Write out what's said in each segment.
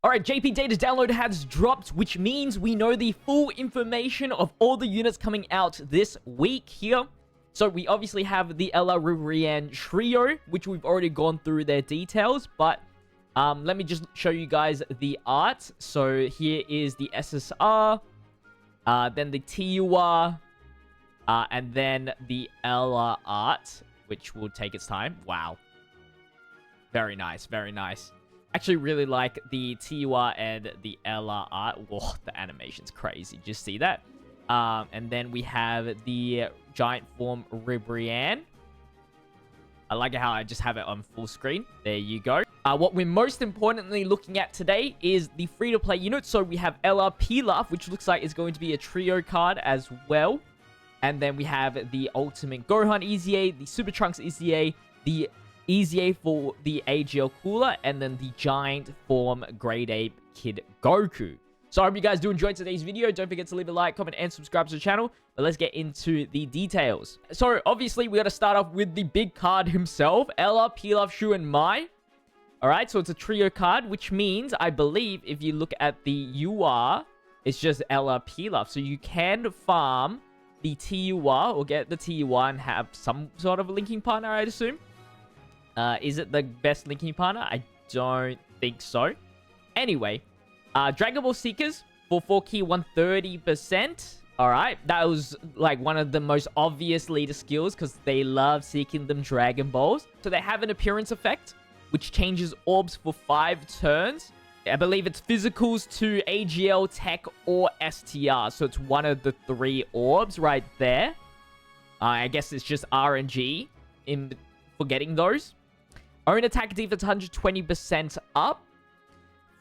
Alright, JP Data's download has dropped, which means we know the full information of all the units coming out this week here. So we obviously have the Ella Ribrianne Trio, which we've already gone through their details, but let me just show you guys the art. So here is the SSR, then the TUR, and then the Ella art, which will take its time. Wow. Very nice, very nice. Actually really like the TUR and the Ella art. Whoa, the animation's crazy. Just see that. And then we have the giant form Ribrianne. I like how I just have it on full screen. There you go. What we're most importantly looking at today is the free-to-play unit. So we have Ella PILAF, which looks like it's going to be a trio card as well. And then we have the Ultimate Gohan EZA, the Super Trunks EZA, the EZA for the AGL Cooler, and then the Giant Form Great Ape Kid Goku. So I hope you guys do enjoy today's video. Don't forget to leave a like, comment, and subscribe to the channel. But let's get into the details. So obviously, we got to start off with the big card himself, Ella, Pilaf, Shu, and Mai. Alright, so it's a trio card, which means, I believe, if you look at the UR, it's just Ella, Pilaf. So you can farm the TUR, or get the TUR and have some sort of linking partner, I'd assume. Is it the best linking partner? I don't think so. Anyway, Dragon Ball Seekers for 4 key 130%. Alright, that was like one of the most obvious leader skills because they love seeking them Dragon Balls. So they have an appearance effect, which changes orbs for 5 turns. I believe it's physicals to AGL, Tech, or STR. So it's one of the 3 orbs right there. I guess it's just RNG for getting those. Own attack defense 120% up.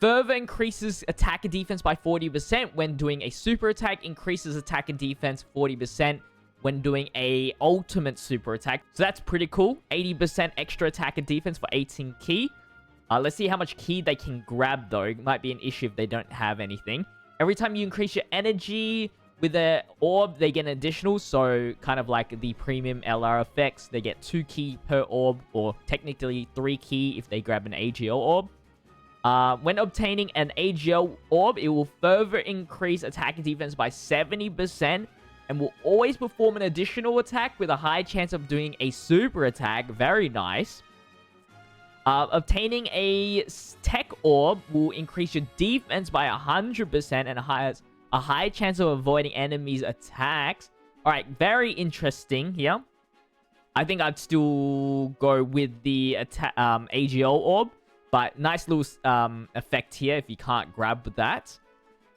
Further increases attack and defense by 40% when doing a super attack. Increases attack and defense 40% when doing a ultimate super attack. So that's pretty cool. 80% extra attack and defense for 18 key. Let's see how much key they can grab though. It might be an issue if they don't have anything. Every time you increase your energy with an orb, they get an additional. So kind of like the premium LR effects. They get 2 key per orb, or technically 3 key if they grab an AGL orb. When obtaining an AGL orb, it will further increase attack and defense by 70% and will always perform an additional attack with a high chance of doing a super attack. Very nice. Obtaining a tech orb will increase your defense by 100% and has a high chance of avoiding enemies' attacks. Alright, very interesting here. I think I'd still go with the AGL orb. But nice little effect here if you can't grab that.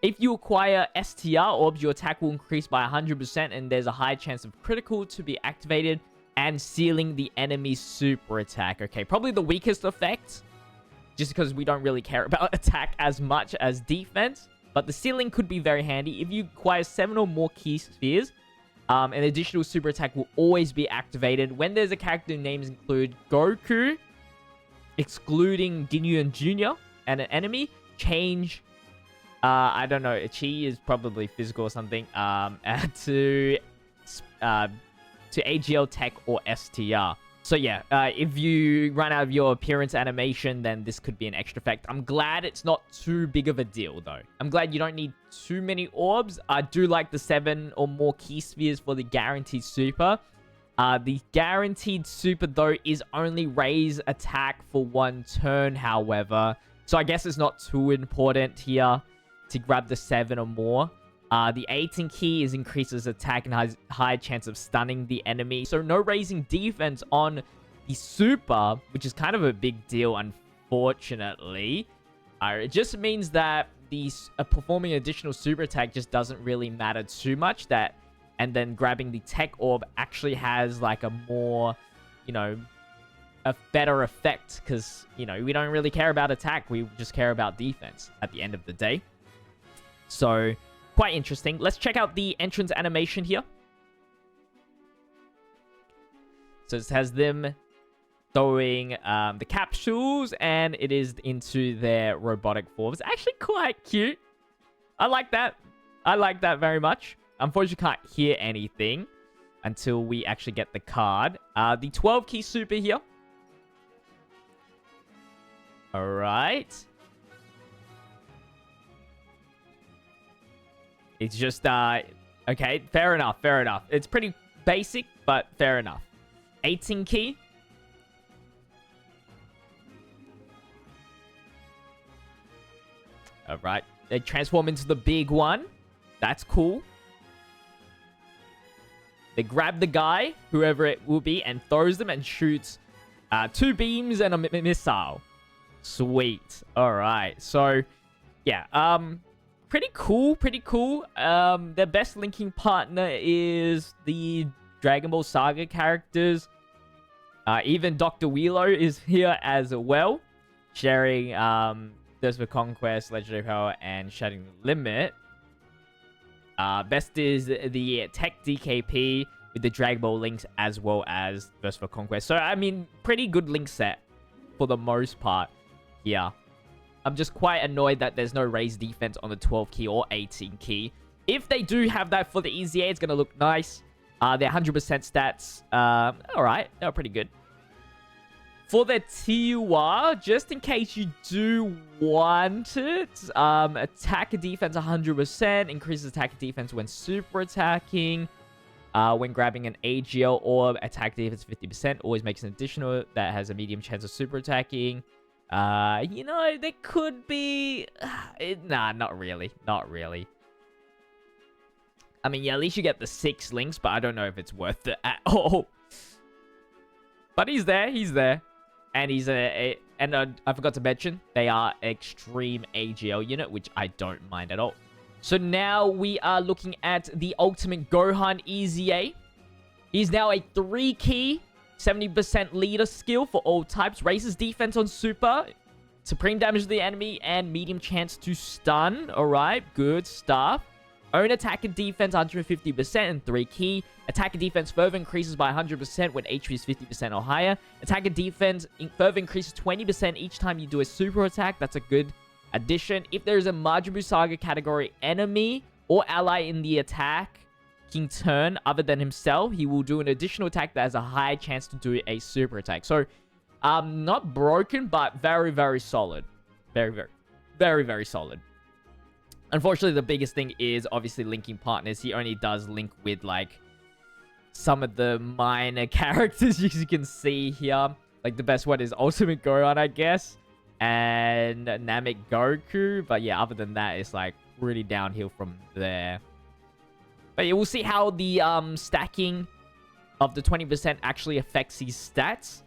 If you acquire STR orbs, your attack will increase by 100% and there's a high chance of critical to be activated and sealing the enemy's super attack. Okay, probably the weakest effect, just because we don't really care about attack as much as defense. But the sealing could be very handy. If you acquire 7 or more key spheres, an additional super attack will always be activated when there's a character names include Goku, excluding Ginyu Jr. and an enemy. Change, I don't know, Chi is probably physical or something, to AGL Tech or STR. So yeah, if you run out of your appearance animation, then this could be an extra effect. I'm glad it's not too big of a deal, though. I'm glad you don't need too many orbs. I do like the 7 or more key spheres for the guaranteed super. The guaranteed super, though, is only raise attack for 1 turn, however. So I guess it's not too important here to grab the 7 or more. The 18 key is increases attack and has high chance of stunning the enemy. So no raising defense on the super, which is kind of a big deal, unfortunately. It just means that performing additional super attack just doesn't really matter too much. And then grabbing the tech orb actually has like a more, a better effect. Because, we don't really care about attack. We just care about defense at the end of the day. So, quite interesting. Let's check out the entrance animation here. So it has them throwing the capsules, and it is into their robotic forms. Actually quite cute. I like that. I like that very much. Unfortunately, can't hear anything until we actually get the card. The 12 key super here. Alright. It's just, okay, fair enough, fair enough. It's pretty basic, but fair enough. 18 key. Alright, they transform into the big one. That's cool. They grab the guy, whoever it will be, and throws them and shoots 2 beams and a missile. Sweet. Alright, so, yeah, pretty cool, pretty cool. Their best linking partner is the Dragon Ball Saga characters. Even Dr. Wheelo is here as well, sharing Thirst for Conquest, Legendary Power, and Shatting the Limit. Best is the Tech DKP with the Dragon Ball links as well as Thirst for Conquest. So, I mean, pretty good link set for the most part here. I'm just quite annoyed that there's no raised defense on the 12 key or 18 key. If they do have that for the EZA, it's going to look nice. Their 100% stats, alright, they're pretty good. For the TUR, just in case you do want it, attack defense 100%, increases attack defense when super attacking, when grabbing an AGL orb, attack defense 50%, always makes an additional that has a medium chance of super attacking. You know, there could be... nah, not really. Not really. I mean, yeah, at least you get the 6 links, but I don't know if it's worth it at all. But he's there. He's there. And he's I forgot to mention, they are extreme AGL unit, which I don't mind at all. So now we are looking at the ultimate Gohan EZA. He's now a 3-key, 70% leader skill for all types. Raises defense on super, supreme damage to the enemy, and medium chance to stun. Alright, good stuff. Own attack and defense 150% and 3-key. Attack and defense further increases by 100% when HP is 50% or higher. Attack and defense further increases 20% each time you do a super attack. That's a good addition. If there is a Majin Buu Saga category enemy or ally in the attacking turn other than himself, he will do an additional attack that has a high chance to do a super attack. So, not broken, but very, very solid. Very, very, very, very solid. Unfortunately, the biggest thing is obviously linking partners. He only does link with, like, some of the minor characters as you can see here. Like, the best one is Ultimate Gohan, I guess. And Namek Goku. But yeah, other than that, it's, like, really downhill from there. But yeah, we'll see how the stacking of the 20% actually affects his stats.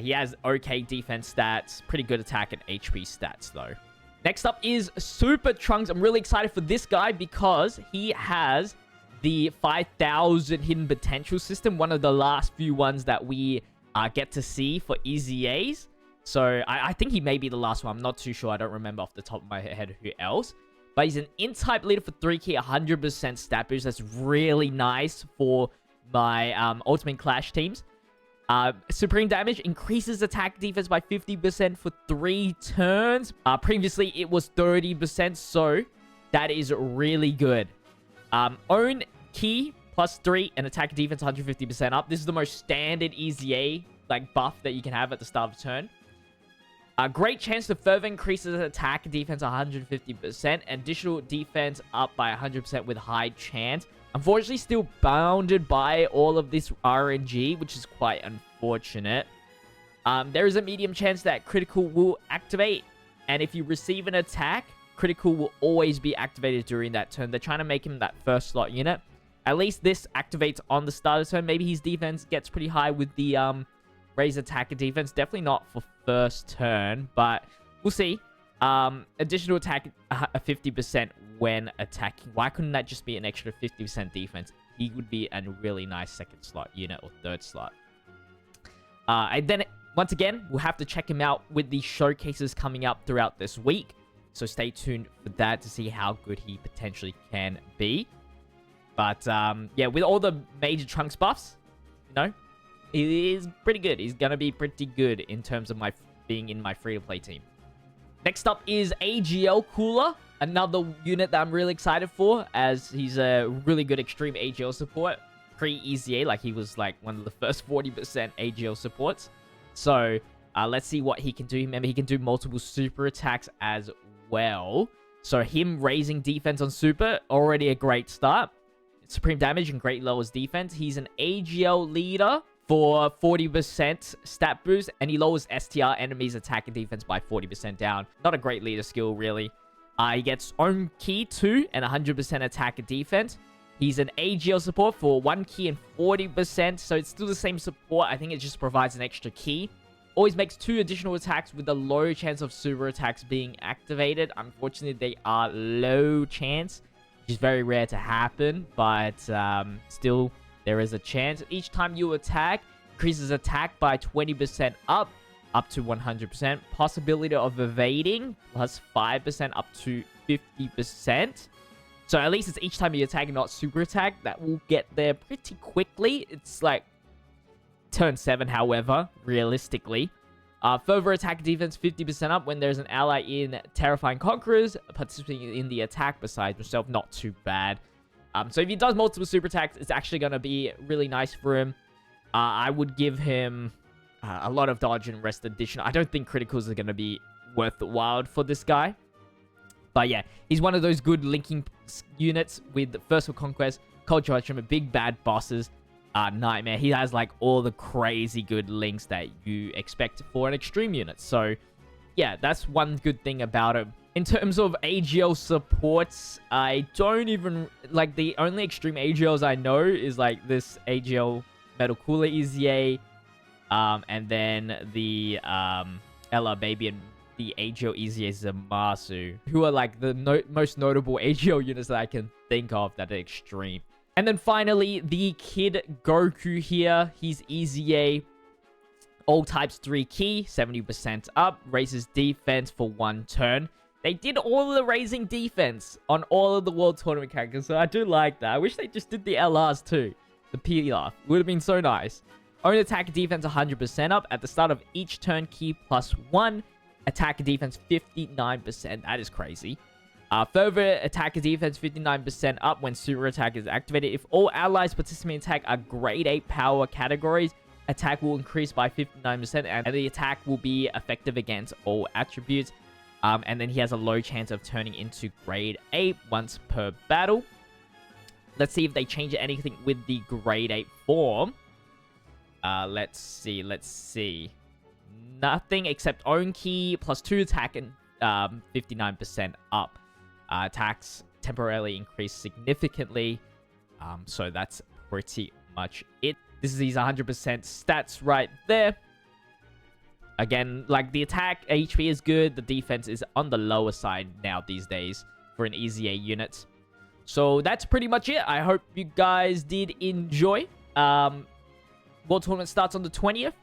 He has okay defense stats, pretty good attack and HP stats, though. Next up is Super Trunks. I'm really excited for this guy because he has the 5,000 hidden potential system. One of the last few ones that we get to see for EZAs. So I think he may be the last one. I'm not too sure. I don't remember off the top of my head who else. But he's an in-type leader for 3-key, 100% stat boost. That's really nice for my Ultimate Clash teams. Supreme damage increases attack defense by 50% for 3 turns. Previously, it was 30%, so that is really good. Own key plus 3 and attack defense 150% up. This is the most standard EZA like buff that you can have at the start of turn. A great chance to further increase his attack defense 150%. Additional defense up by 100% with high chance. Unfortunately, still bounded by all of this RNG, which is quite unfortunate. There is a medium chance that critical will activate. And if you receive an attack, critical will always be activated during that turn. They're trying to make him that first slot unit. At least this activates on the start of the turn. Maybe his defense gets pretty high with the raised attack and defense. Definitely not for first turn, but we'll see. Additional attack 50% when attacking. Why couldn't that just be an extra 50% defense? He would be a really nice second slot unit or third slot. And then, once again, we'll have to check him out with the showcases coming up throughout this week. So stay tuned for that to see how good he potentially can be. But, yeah, with all the major Trunks buffs, you know, he is pretty good. He's going to be pretty good in terms of my being in my free-to-play team. Next up is AGL Cooler, another unit that I'm really excited for, as he's a really good extreme AGL support. Pre-EZA, like he was like one of the first 40% AGL supports. So, let's see what he can do. Remember, he can do multiple super attacks as well. So him raising defense on super, already a great start. Supreme damage and great lowers defense. He's an AGL leader for 40% stat boost, and he lowers STR enemies attack and defense by 40% down. Not a great leader skill, really. He gets own key 2 and 100% attack and defense. He's an AGL support for 1 key and 40%, so it's still the same support. I think it just provides an extra key. Always makes 2 additional attacks with a low chance of super attacks being activated. Unfortunately, they are low chance, which is very rare to happen, but still, there is a chance. Each time you attack, increases attack by 20% up to 100%. Possibility of evading, plus 5% up to 50%. So at least it's each time you attack and not super attack. That will get there pretty quickly. It's like turn 7, however, realistically. Further attack defense 50% up when there's an ally in Terrifying Conquerors participating in the attack besides himself. Not too bad. So if he does multiple super attacks, it's actually going to be really nice for him. I would give him a lot of dodge and rest addition. I don't think criticals are going to be worth the while for this guy. But yeah, he's one of those good linking units with First World Conquest, Culture Ultimate, big bad bosses, Nightmare. He has like all the crazy good links that you expect for an extreme unit. So yeah, that's one good thing about him. In terms of AGL supports, I don't even... Like, the only extreme AGLs I know is, like, this AGL Cooler EZA, and then the Ella Baby and the AGL EZA Zamasu, who are, like, the most notable AGL units that I can think of that are extreme. And then finally, the Kid Goku here. He's EZA. All types 3 key, 70% up, raises defense for 1 turn. They did all of the raising defense on all of the World Tournament characters, so I do like that. I wish they just did the LRs too. The PILAF. Would have been so nice. Own attack defense 100% up. At the start of each turn, key +1. Attack defense 59%. That is crazy. Further attack defense 59% up when super attack is activated. If all allies participating in attack are grade 8 power categories, attack will increase by 59%, and the attack will be effective against all attributes. And then he has a low chance of turning into grade 8 once per battle. Let's see if they change anything with the grade 8 form. Let's see. Nothing except own key +2 attack and 59% up. Attacks temporarily increase significantly. So that's pretty much it. This is his 100% stats right there. Again, like, the attack HP is good. The defense is on the lower side now these days for an EZA unit. So that's pretty much it. I hope you guys did enjoy. World Tournament starts on the 20th.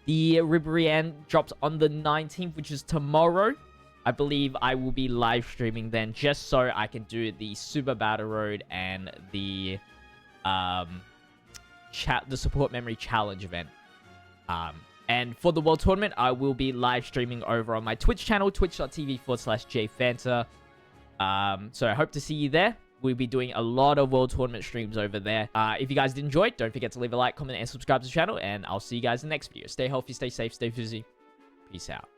The Ribrianne drops on the 19th, which is tomorrow. I believe I will be live streaming then, just so I can do the Super Battle Road and the Support Memory Challenge event. And for the World Tournament, I will be live streaming over on my Twitch channel, twitch.tv/JPhanta. So I hope to see you there. We'll be doing a lot of World Tournament streams over there. If you guys did enjoy, don't forget to leave a like, comment, and subscribe to the channel. And I'll see you guys in the next video. Stay healthy, stay safe, stay busy. Peace out.